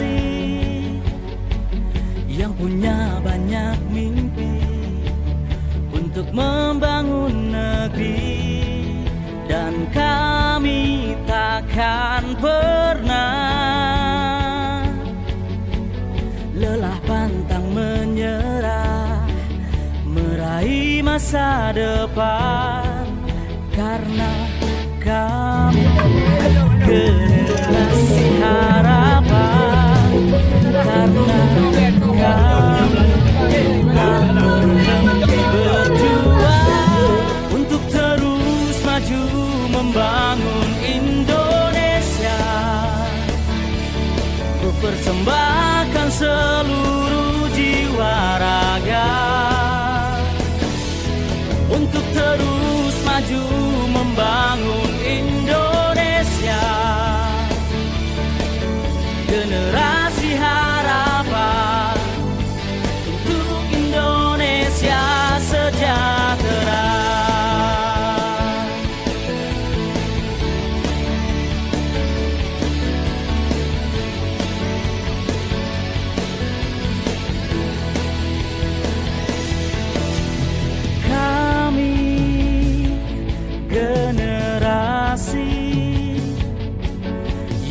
generasi yang punya banyak mimpi untuk membangun negeri, dan kami takkan pernah lelah pantang menyerah meraih masa depan, karena kami generasi harapan, karena kami tak berhenti berjuang untuk terus maju membangun Indonesia. Ku persembahkan seluruh jiwa raga untuk terus maju membangun Indonesia. Generasi harapan untuk Indonesia sejahtera.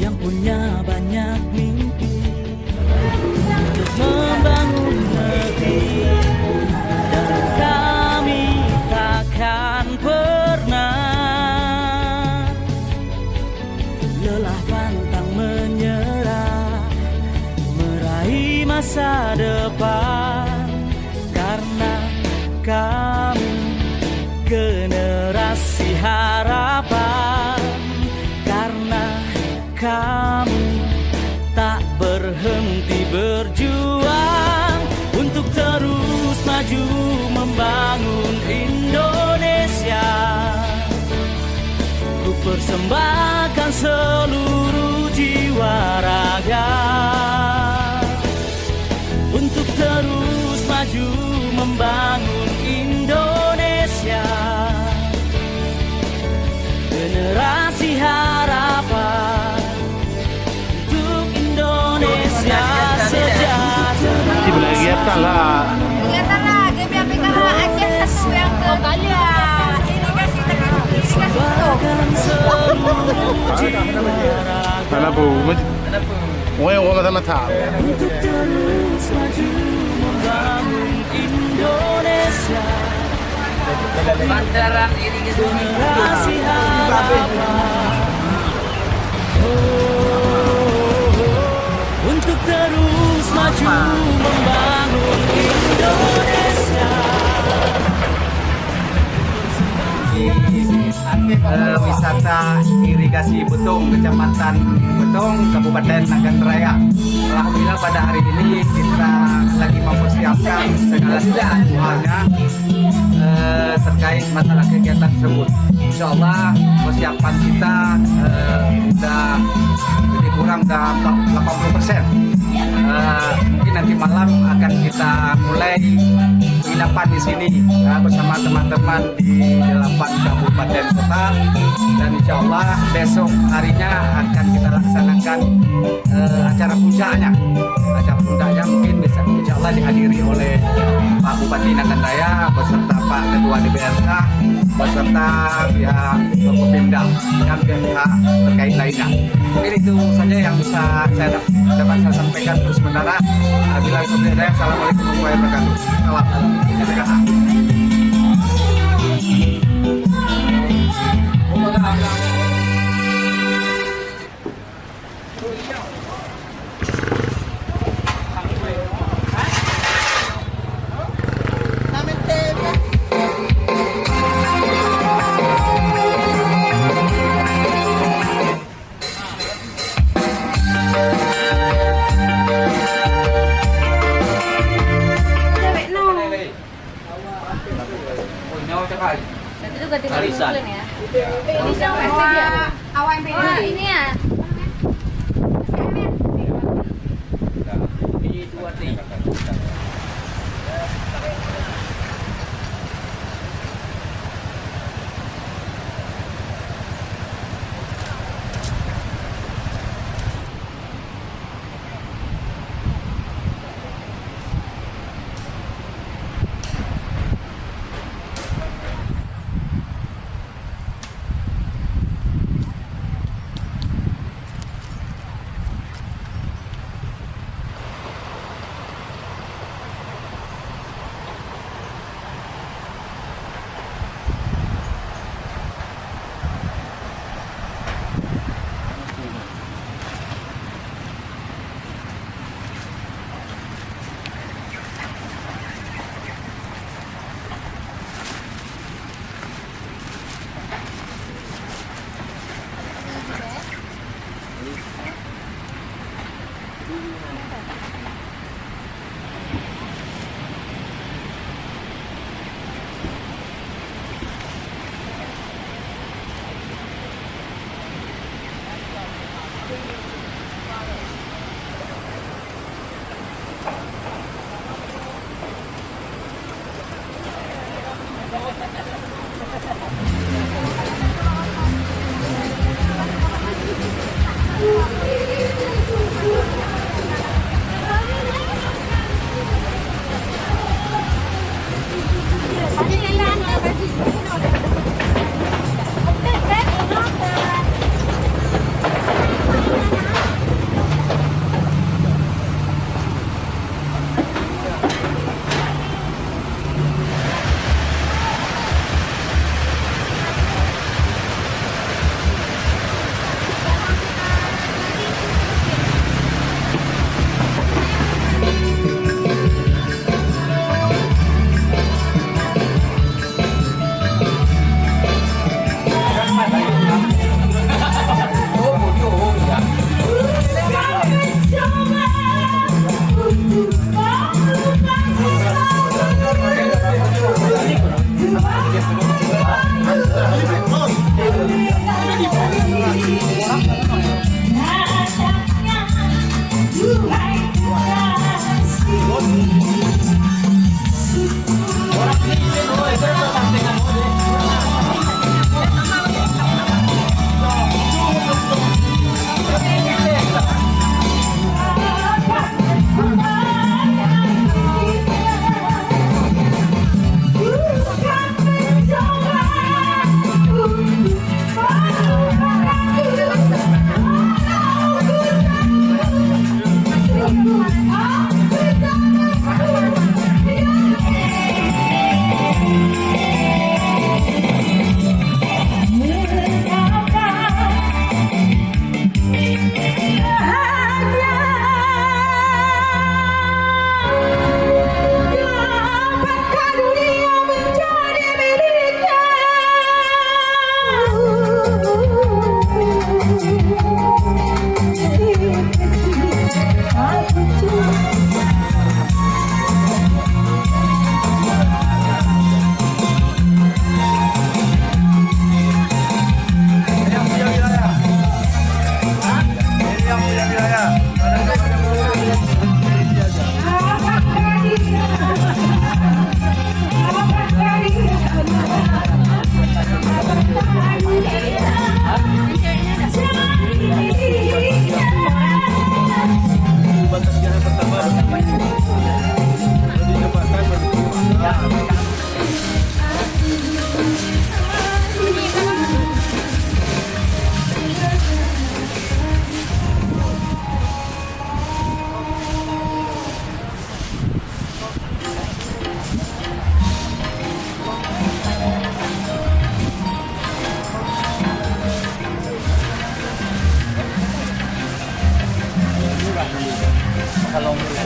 Yang punya banyak mimpi untuk membangun negeri, dan kami takkan pernah lelah pantang menyerah meraih masa depan, karena kami generasi harapan, karena kami tak berhenti berjuang untuk terus maju membangun Indonesia. Ku persembahkan seluruh jiwa raga untuk terus maju membangun Indonesia. Generasi harapan untuk Indonesia sejahtera. Kelihatan lah. Kelihatan lah, dia biar pegang Aceh satu yang ke Galia. Ini kasih tekan, ini kasih Mana bu? Orang sama tak. Untuk terus maju membangun Indonesia. Bandaran irigasi Generasi harapan. Untuk terus maju membangun Indonesia. Wisata irigasi Betung, Kecamatan Betung, Kabupaten Nagan Raya. Alhamdulillah pada hari ini kita lagi mempersiapkan segala sesuatunya terkait masalah kegiatan tersebut. Insya Allah persiapan kita sudah lebih kurang 80%. Mungkin nanti malam akan kita mulai penginapan di sini bersama teman-teman di 8 kabupaten kota, dan insya Allah besok harinya akan kita laksanakan acara puncaknya. Acara puncaknya mungkin bisa insya Allah dihadiri oleh Pak Bupati Nagan Raya beserta Pak Ketua DPRK beserta pihak Kopimda dan pihak terkait lainnya. Mungkin itu saja yang bisa saya dapat saya sampaikan untuk sementara. Bila itu tidak, assalamualaikum warahmatullahi wabarakatuh. Salam. Barisan. Ini siapa dia? Awak MPD. Oh, ini ya.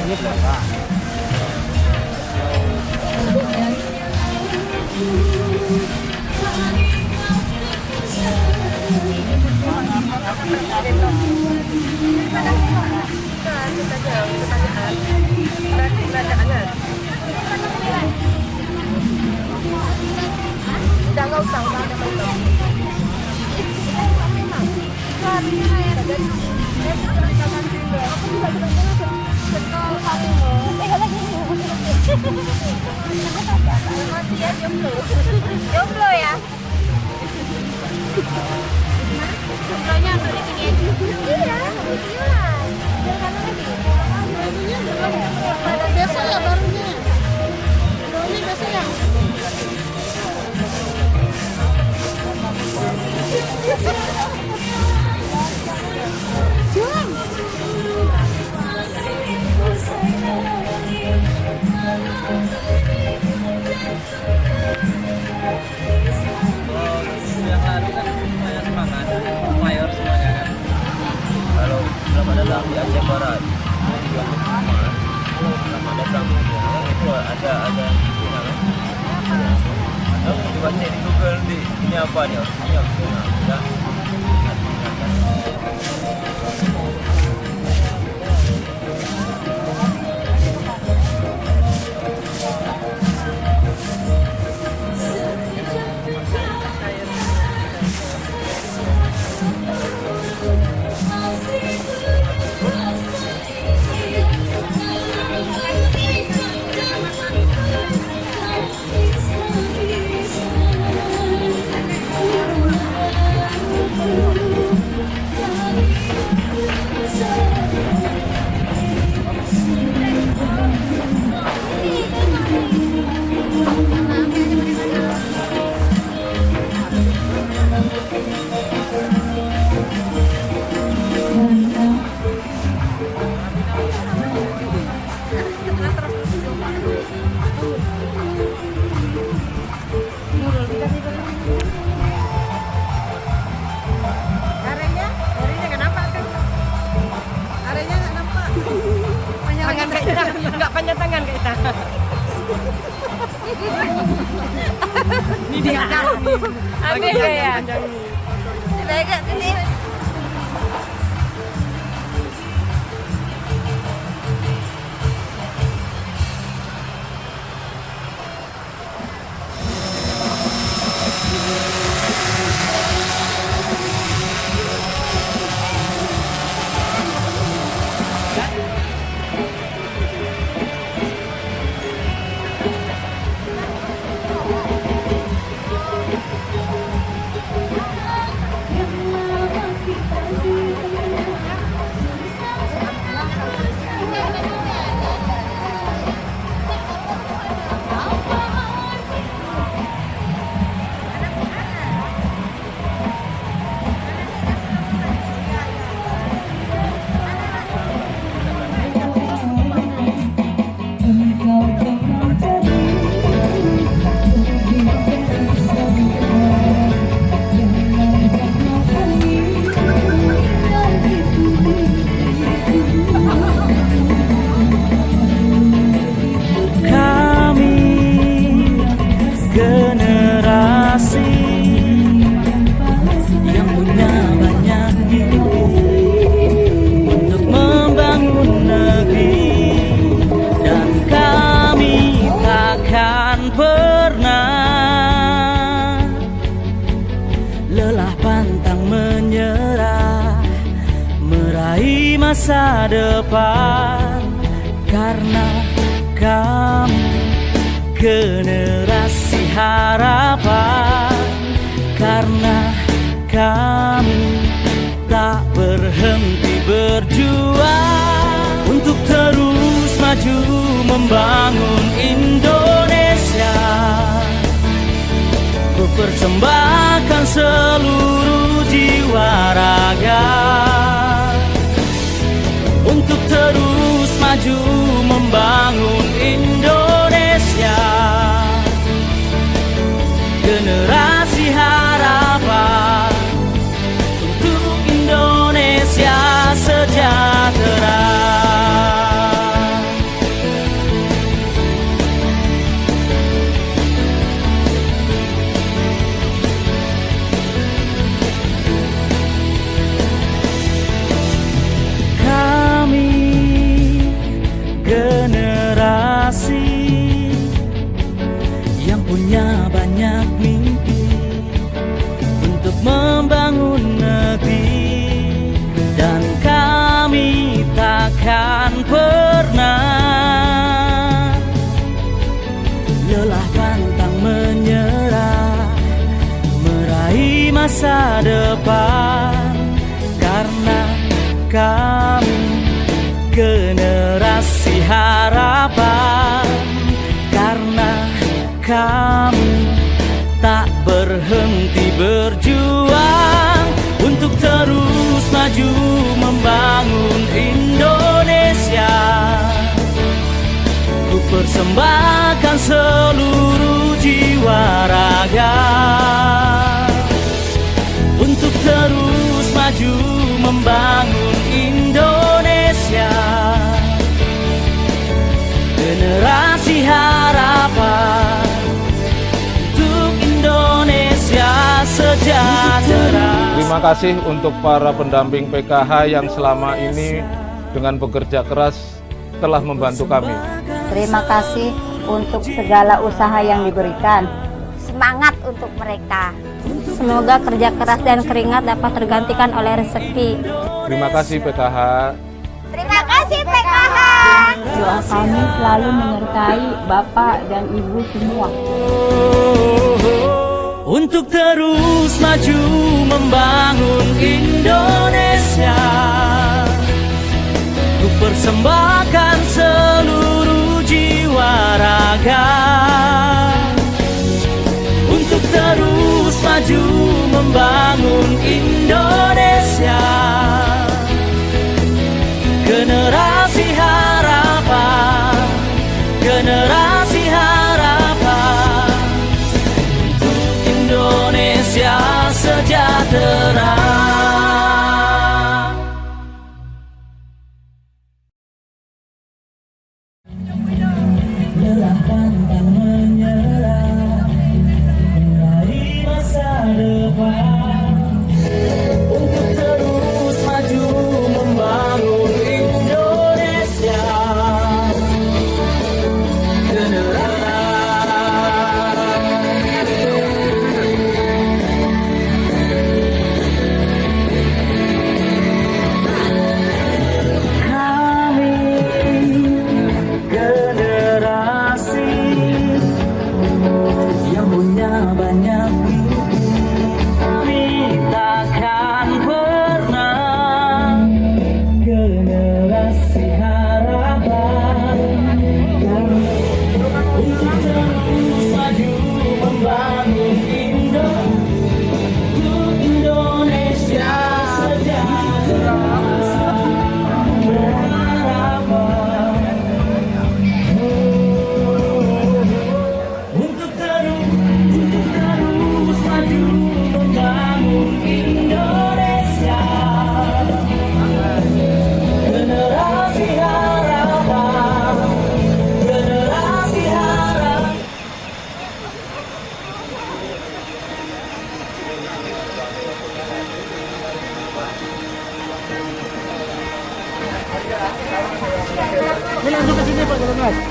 ini belakang. Jomblo ya? Jomblonya untuk di sini aja? Iya, biasa ya barunya. Ini biasa ya. Juang. Yang lalu kan lumayan semangat, mayor semuanya kan. Kalau belum ada datang di Aceh Barat, juga belum ada datang itu ada itu namanya. Ada dibaca di Google ini apa nih? Ini apa? Arenya nggak nampak kan? Arenya nggak nampak. Tangan kayak kita, nggak panjang tangan kayak kita. Ini dia kan. Aneh ya. Baik ini. Masa depan karena kami generasi harapan, karena kami tak berhenti berjuang untuk terus maju membangun Indonesia, mempersembahkan seluruh jiwa raga untuk terus maju membangun Indonesia, generasi harapan untuk Indonesia sejahtera. masa depan, karena kami generasi harapan, karena kami tak berhenti berjuang untuk terus maju membangun Indonesia. Ku persembahkan seluruh jiwa raga untuk terus maju membangun Indonesia. Generasi harapan untuk Indonesia sejahtera. Terima kasih untuk para pendamping PKH yang selama ini dengan bekerja keras telah membantu kami. Terima kasih untuk segala usaha yang diberikan. Semangat untuk mereka. Semoga kerja keras dan keringat dapat tergantikan oleh rezeki. Terima kasih PKH. Terima kasih PKH. Doa kami selalu menyertai Bapak dan Ibu semua. Untuk terus maju membangun Indonesia, ku persembahkan seluruh jiwa raga untuk terus maju membangun Indonesia. Generasi harapan, generasi harapan untuk Indonesia sejahtera. Lelah pantang menyerah, meraih masa depan untuk terus maju membangun Indonesia. Kami generasi yang punya banyak mimpi, kami takkan pernah. Generasi harapan untuk terus maju membangun Indonesia sejahtera. Untuk terus maju membangun Indonesia. Generasi harapan, generasi harapan.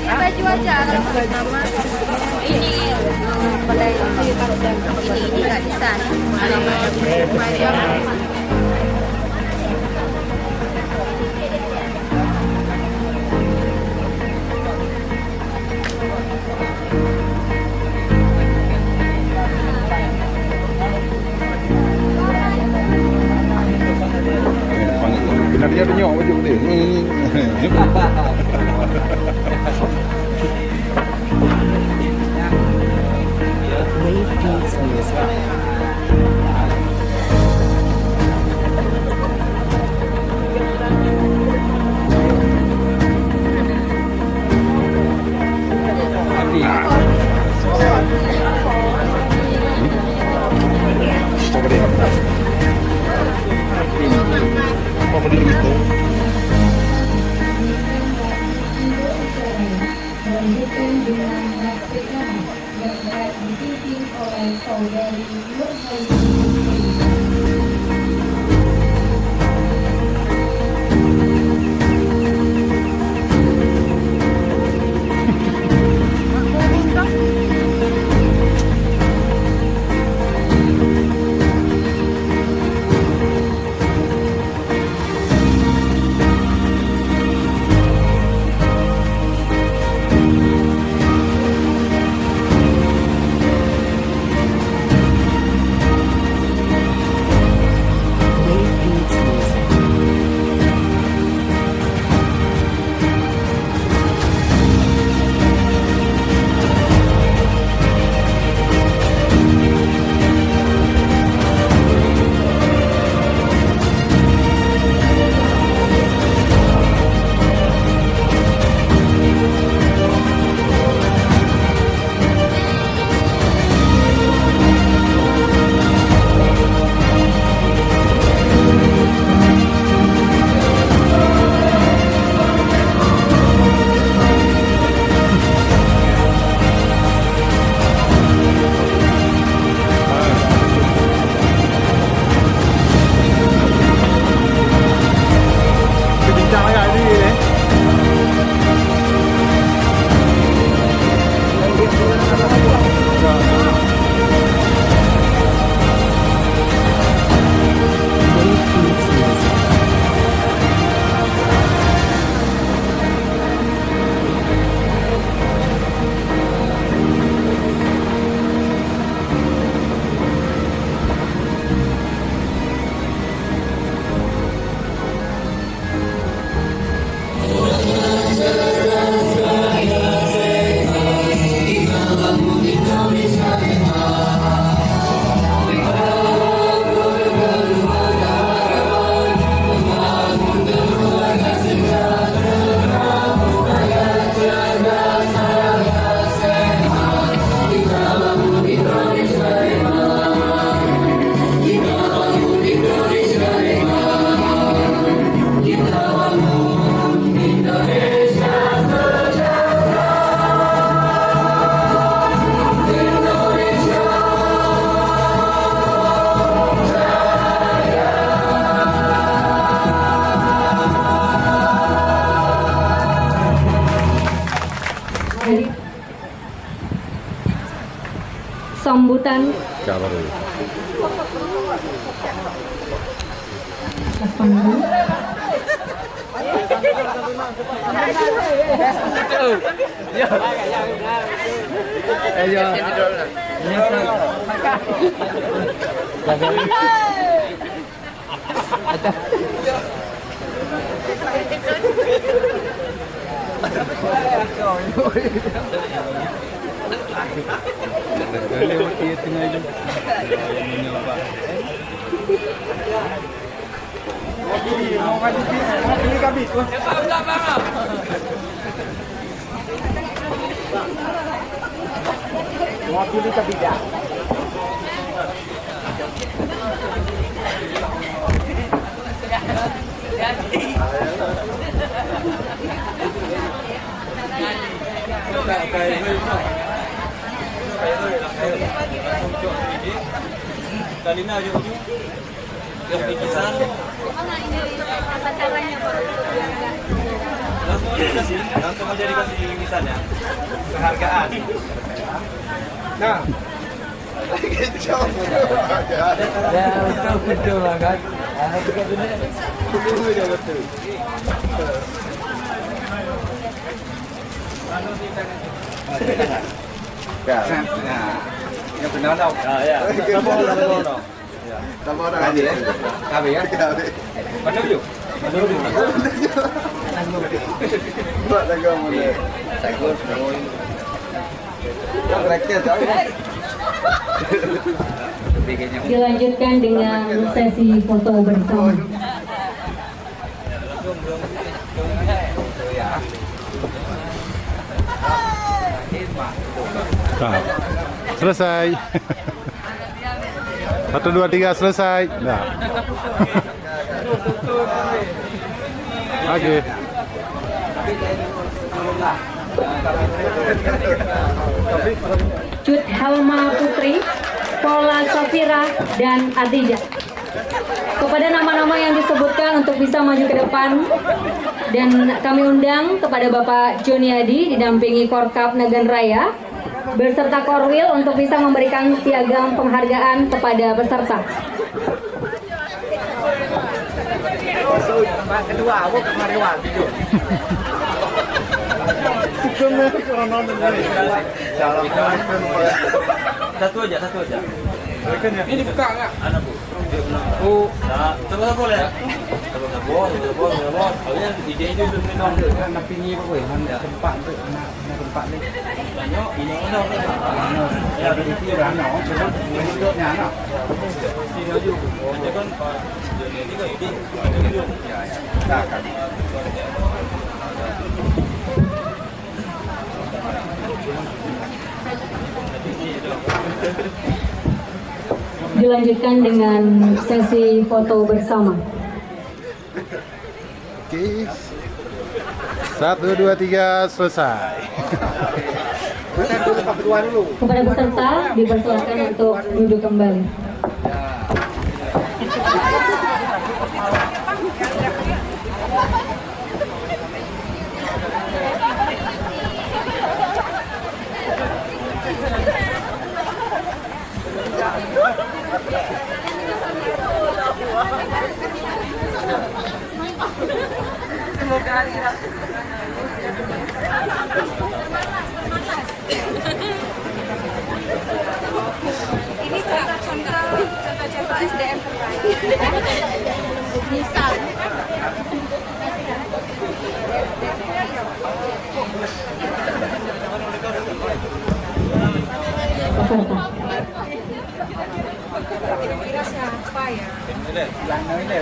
Baju aja kalau pertama ini boleh ini nggak bisa. Benar dia penyok baju dia. Apa dia itu? Yang dipimpin dengan Afrika yang dipimpin oleh saudari sambutan. Sabar dulu. Kalina yuk. Yang bikisan. Langsung aja dikasih bikisannya. Penghargaan. Nah. Ya, betul lah kan. Betul. Nah, yang benar dong. Ya. Kamu orang aja ya? Kabe ya? Mana yuk? Buat lagi mau deh. Saya Reknya jauh. Dilanjutkan dengan sesi foto bersama. Nah, selesai. 1, 2, 3 selesai. Nah. Oke. Cut Helma Putri, Paula Safira, dan Adija. Kepada nama-nama yang disebutkan untuk bisa maju ke depan, dan kami undang kepada Bapak Joni Adi didampingi Korkap Nagan Raya beserta Korwil untuk bisa memberikan piagam penghargaan kepada peserta. Kedua, aku kemarin waktu itu. Satu aja. Ini buka enggak? Anak Bu. Oh, coba boleh. Coba boleh. Soalnya ide itu udah minum. Tapi ini apa gue? Mana tempat tu? Tempat ni. Banyak ini mana? Ya, di sini ada. Coba hidupnya ada. Sini aja. Dia kan Pak Joni ini kan ide. Ya, kan. Dilanjutkan dengan sesi foto bersama. Oke. 1, 2, 3 selesai. Kepada peserta dipersilakan untuk duduk kembali. Ini contoh SDM misal Peserta. kira-kira siapa ya? Yang ini